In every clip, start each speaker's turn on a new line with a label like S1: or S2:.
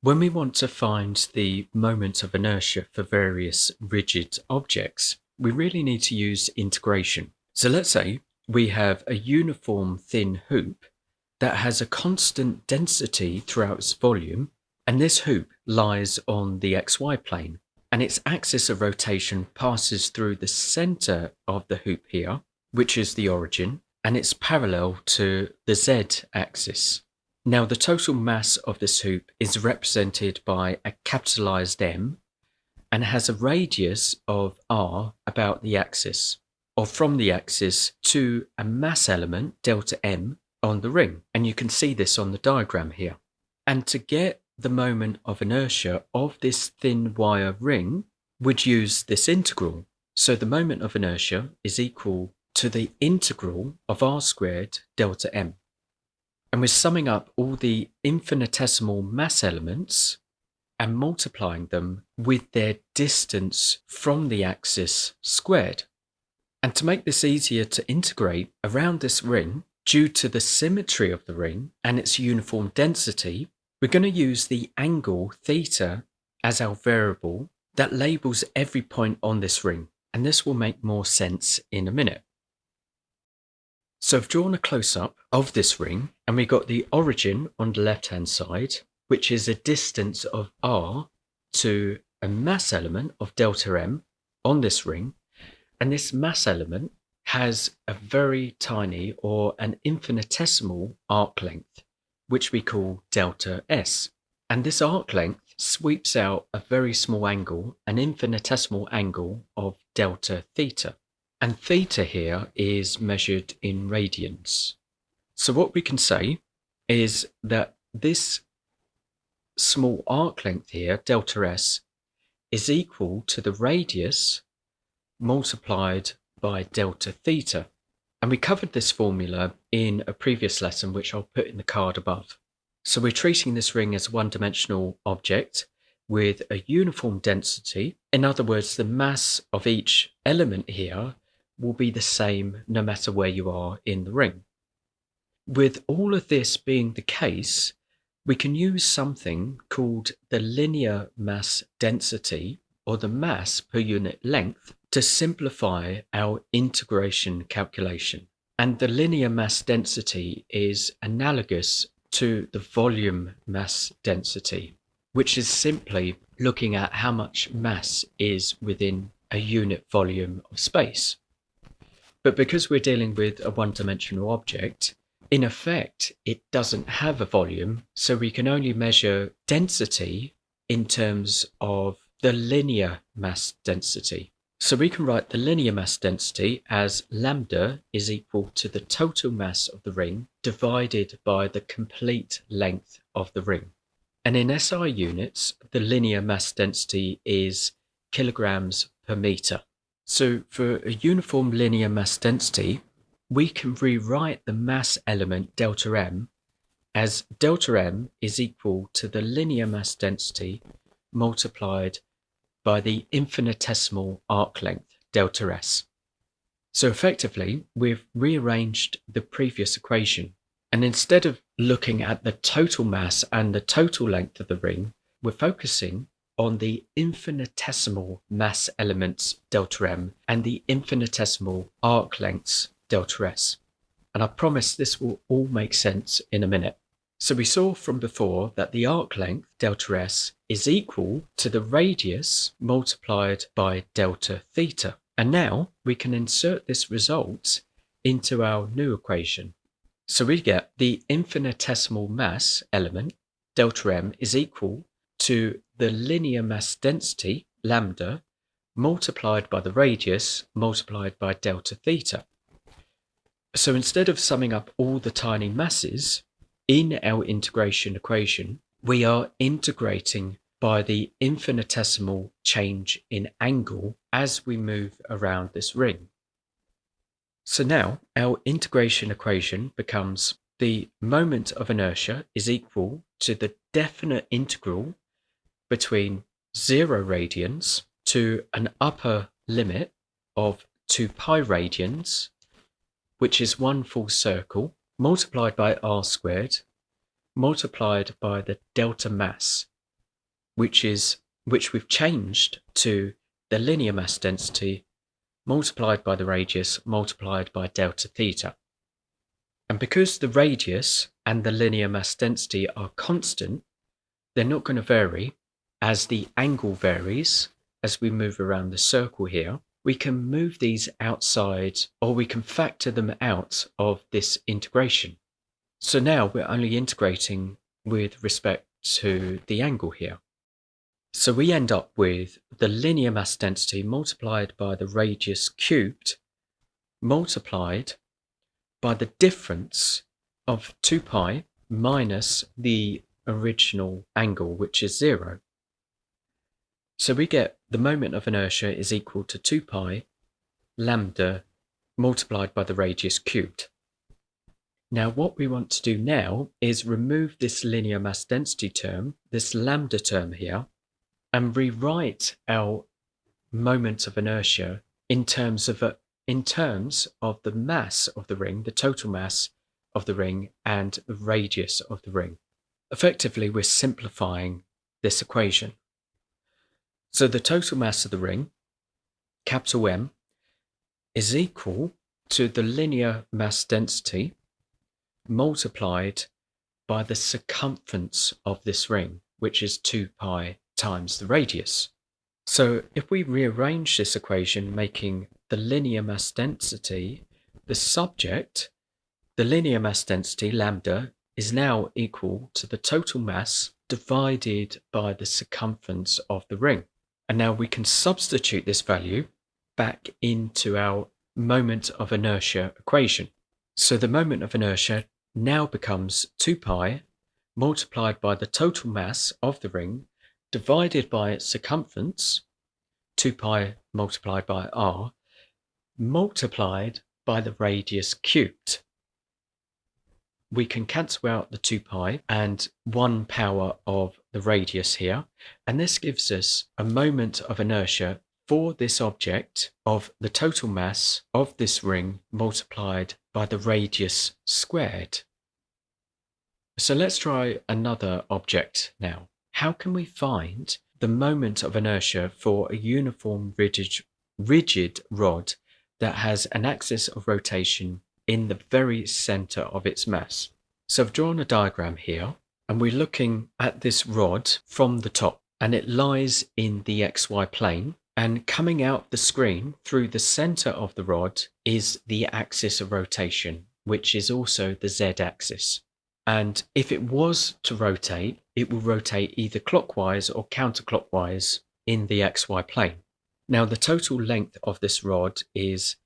S1: When we want to find the moment of inertia for various rigid objects, we really need to use integration. So let's say we have a uniform thin hoop that has a constant density throughout its volume, and this hoop lies on the xy plane, and its axis of rotation passes through the center of the hoop here, which is the origin, and it's parallel to the z axis. Now, the total mass of this hoop is represented by a capitalized M and has a radius of r about the axis, or from the axis to a mass element, delta M, on the ring. And you can see this on the diagram here. And to get the moment of inertia of this thin wire ring, we'd use this integral. So the moment of inertia is equal to the integral of r squared delta M. And we're summing up all the infinitesimal mass elements and multiplying them with their distance from the axis squared. And to make this easier to integrate around this ring, due to the symmetry of the ring and its uniform density, we're going to use the angle theta as our variable that labels every point on this ring. And this will make more sense in a minute. So I've drawn a close-up of this ring, and we got the origin on the left-hand side, which is a distance of r to a mass element of delta M on this ring, and this mass element has a very tiny or an infinitesimal arc length, which we call delta S. And this arc length sweeps out a very small angle, an infinitesimal angle of delta theta. And theta here is measured in radians. So what we can say is that this small arc length here, delta S, is equal to the radius multiplied by delta theta. And we covered this formula in a previous lesson, which I'll put in the card above. So we're treating this ring as a one-dimensional object with a uniform density. In other words, the mass of each element here will be the same no matter where you are in the ring. With all of this being the case, we can use something called the linear mass density, or the mass per unit length, to simplify our integration calculation. And the linear mass density is analogous to the volume mass density, which is simply looking at how much mass is within a unit volume of space. But because we're dealing with a one-dimensional object, in effect, it doesn't have a volume, so we can only measure density in terms of the linear mass density. So we can write the linear mass density as lambda is equal to the total mass of the ring divided by the complete length of the ring. And in SI units, the linear mass density is kilograms per meter. So for a uniform linear mass density, we can rewrite the mass element delta M as delta M is equal to the linear mass density multiplied by the infinitesimal arc length delta S. So effectively, we've rearranged the previous equation, and instead of looking at the total mass and the total length of the ring, we're focusing on the infinitesimal mass elements delta M and the infinitesimal arc lengths delta S. And I promise this will all make sense in a minute. So we saw from before that the arc length delta S is equal to the radius multiplied by delta theta. And now we can insert this result into our new equation. So we get the infinitesimal mass element delta M is equal to the linear mass density, lambda, multiplied by the radius, multiplied by delta theta. So instead of summing up all the tiny masses in our integration equation, we are integrating by the infinitesimal change in angle as we move around this ring. So now our integration equation becomes the moment of inertia is equal to the definite integral between 0 radians to an upper limit of 2 pi radians, which is one full circle, multiplied by r squared, multiplied by the delta mass, which we've changed to the linear mass density multiplied by the radius multiplied by delta theta. And because the radius and the linear mass density are constant, they're not going to vary as the angle varies as we move around the circle here. We can move these outside, or we can factor them out of this integration. So now we're only integrating with respect to the angle here. So we end up with the linear mass density multiplied by the radius cubed multiplied by the difference of 2 pi minus the original angle, which is 0. So we get the moment of inertia is equal to 2 pi lambda multiplied by the radius cubed. Now what we want to do now is remove this linear mass density term, this lambda term here, and rewrite our moment of inertia in terms of the mass of the ring, the total mass of the ring, and the radius of the ring. Effectively, we're simplifying this equation. So the total mass of the ring, capital M, is equal to the linear mass density multiplied by the circumference of this ring, which is 2 pi times the radius. So if we rearrange this equation, making the linear mass density the subject, the linear mass density, lambda, is now equal to the total mass divided by the circumference of the ring. And now we can substitute this value back into our moment of inertia equation. So the moment of inertia now becomes 2 pi multiplied by the total mass of the ring divided by its circumference, 2 pi multiplied by r, multiplied by the radius cubed. We can cancel out the 2 pi and 1 power of the radius here, and this gives us a moment of inertia for this object of the total mass of this ring multiplied by the radius squared. So let's try another object now. How can we find the moment of inertia for a uniform rigid rod that has an axis of rotation in the very center of its mass? So I've drawn a diagram here, and we're looking at this rod from the top, and it lies in the XY plane, and coming out the screen through the center of the rod is the axis of rotation, which is also the Z axis. And if it was to rotate, it will rotate either clockwise or counterclockwise in the XY plane. Now the total length of this rod is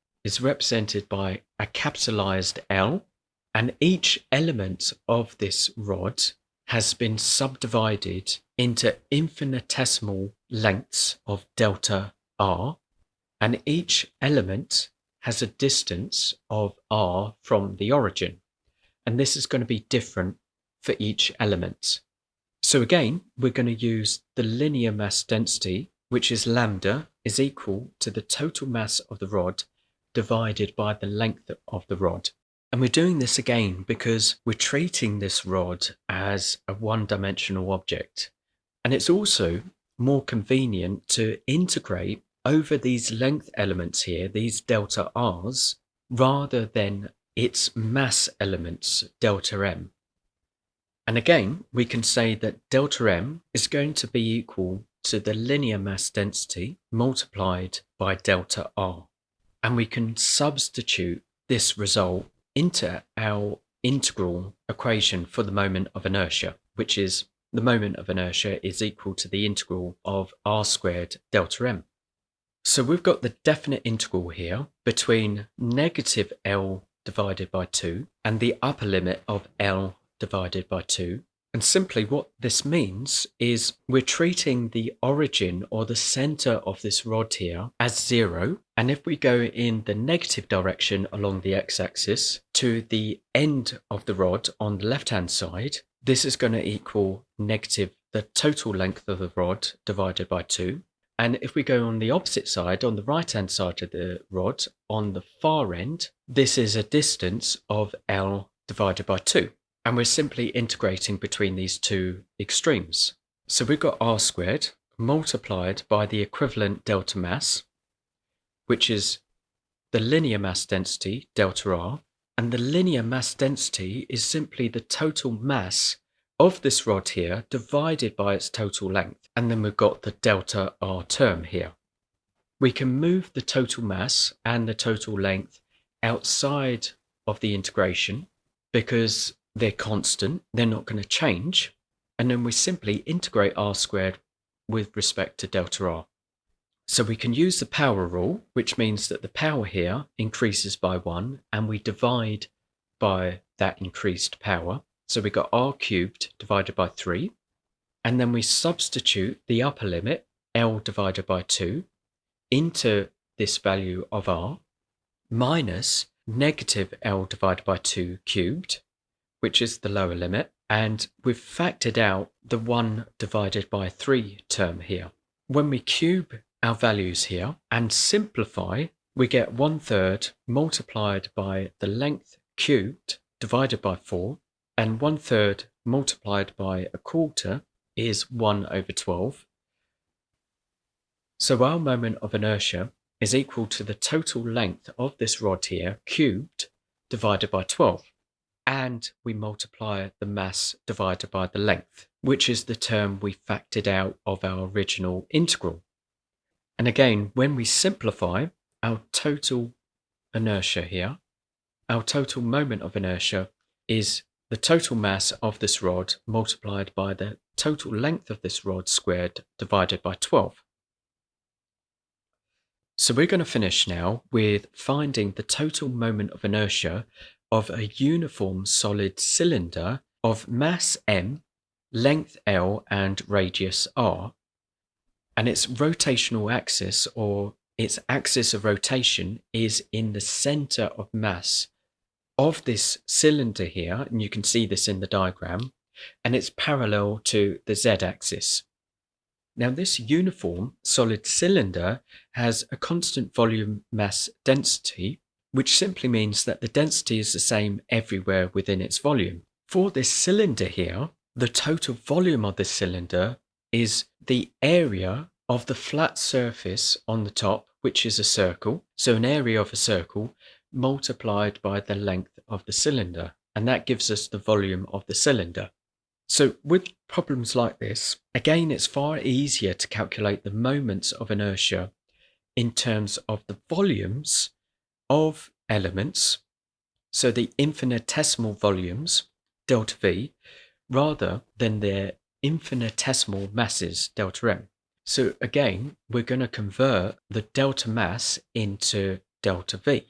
S1: represented by a capitalized L, and each element of this rod has been subdivided into infinitesimal lengths of delta r, and each element has a distance of r from the origin. And this is going to be different for each element. So again, we're going to use the linear mass density, which is lambda, is equal to the total mass of the rod divided by the length of the rod. And we're doing this again because we're treating this rod as a one-dimensional object. And it's also more convenient to integrate over these length elements here, these delta r's, rather than its mass elements, delta m. And again, we can say that delta m is going to be equal to the linear mass density multiplied by delta r. And we can substitute this result into our integral equation for the moment of inertia, which is the moment of inertia is equal to the integral of r squared delta m. So we've got the definite integral here between negative L divided by 2 and the upper limit of L divided by 2. And simply what this means is we're treating the origin or the center of this rod here as 0. And if we go in the negative direction along the x-axis to the end of the rod on the left-hand side, this is going to equal negative the total length of the rod divided by 2. And if we go on the opposite side, on the right-hand side of the rod, on the far end, this is a distance of L divided by 2. And we're simply integrating between these two extremes. So we've got r squared multiplied by the equivalent delta mass, which is the linear mass density, delta r, and the linear mass density is simply the total mass of this rod here divided by its total length. And then we've got the delta r term here. We can move the total mass and the total length outside of the integration because they're constant, they're not going to change. And then we simply integrate r squared with respect to delta r. So we can use the power rule, which means that the power here increases by 1 and we divide by that increased power. So we got r cubed divided by 3. And then we substitute the upper limit, L divided by 2, into this value of r minus negative L divided by 2 cubed, which is the lower limit. And we've factored out the 1 divided by 3 term here. When we cube our values here and simplify, we get 1/3 multiplied by the length cubed divided by 4, and 1/3 multiplied by a quarter is 1/12. So our moment of inertia is equal to the total length of this rod here cubed divided by 12. And we multiply the mass divided by the length, which is the term we factored out of our original integral. And again, when we simplify our total inertia here, our total moment of inertia is the total mass of this rod multiplied by the total length of this rod squared divided by 12. So we're going to finish now with finding the total moment of inertia of a uniform solid cylinder of mass m, length L, and radius r. And its rotational axis, or its axis of rotation, is in the center of mass of this cylinder here, and you can see this in the diagram, and it's parallel to the z-axis. Now this uniform solid cylinder has a constant volume mass density, which simply means that the density is the same everywhere within its volume. For this cylinder here, the total volume of this cylinder is the area of the flat surface on the top, which is a circle. So an area of a circle multiplied by the length of the cylinder, and that gives us the volume of the cylinder. So with problems like this, again, it's far easier to calculate the moments of inertia in terms of the volumes of elements, so the infinitesimal volumes, delta V, rather than their infinitesimal masses, delta M. So again, we're going to convert the delta mass into delta V.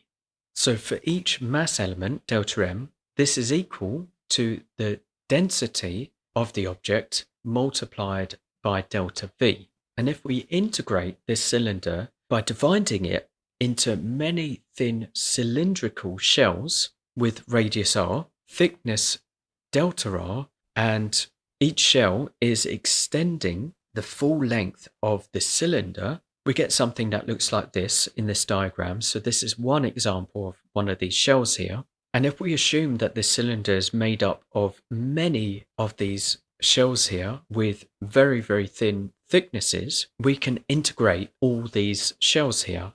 S1: So for each mass element, delta M, this is equal to the density of the object multiplied by delta V. And if we integrate this cylinder by dividing it into many thin cylindrical shells with radius r, thickness delta r, and each shell is extending the full length of the cylinder, we get something that looks like this in this diagram. So this is one example of one of these shells here. And if we assume that this cylinder is made up of many of these shells here with very, very thin thicknesses, we can integrate all these shells here.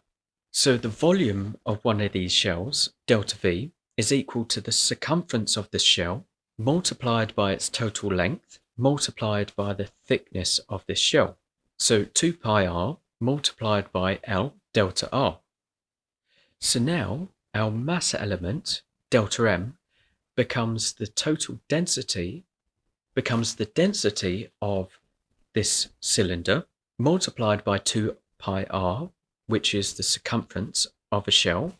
S1: So the volume of one of these shells, delta V, is equal to the circumference of this shell multiplied by its total length multiplied by the thickness of this shell. So 2 pi r multiplied by L delta r. So now our mass element, delta M, becomes the total density, becomes the density of this cylinder multiplied by 2 pi r, which is the circumference of a shell,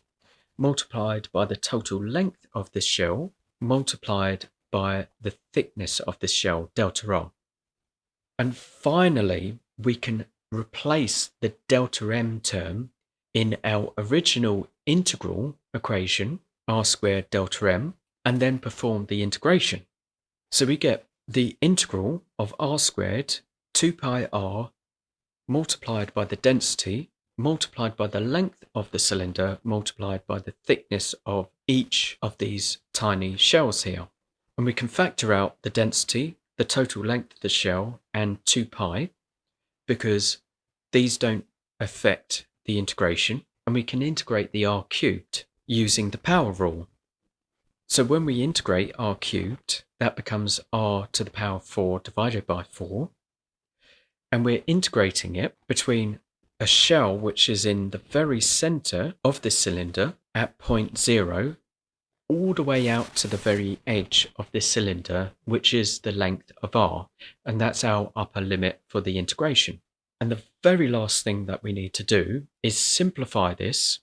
S1: multiplied by the total length of this shell, multiplied by the thickness of this shell, delta r. And finally, we can replace the delta M term in our original integral equation, r squared delta M, and then perform the integration. So we get the integral of r squared 2 pi r multiplied by the density multiplied by the length of the cylinder multiplied by the thickness of each of these tiny shells here. And we can factor out the density the total length of the shell and 2 pi, because these don't affect the integration, and we can integrate the r cubed using the power rule. So when we integrate r cubed, that becomes r to the power 4 divided by 4, and we're integrating it between a shell which is in the very center of this cylinder at point 0, all the way out to the very edge of this cylinder, which is the length of r, and that's our upper limit for the integration. And the very last thing that we need to do is simplify this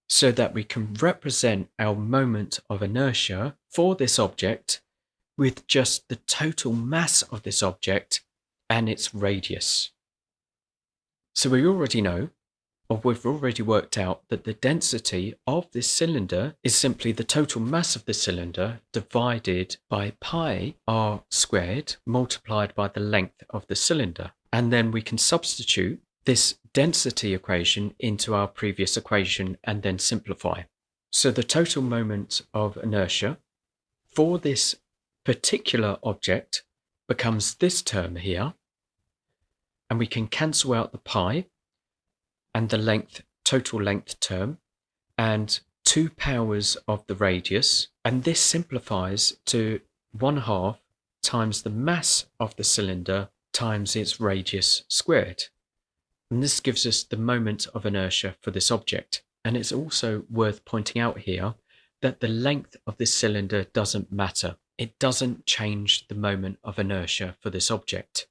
S1: so that we can represent our moment of inertia for this object with just the total mass of this object and its radius. So we already know, or we've already worked out, that the density of this cylinder is simply the total mass of the cylinder divided by pi r squared multiplied by the length of the cylinder. And then we can substitute this density equation into our previous equation and then simplify. So the total moment of inertia for this particular object becomes this term here, and we can cancel out the pi and the total length term and 2 powers of the radius, and this simplifies to 1/2 times the mass of the cylinder times its radius squared. And this gives us the moment of inertia for this object. And it's also worth pointing out here that the length of this cylinder doesn't matter. It doesn't change the moment of inertia for this object.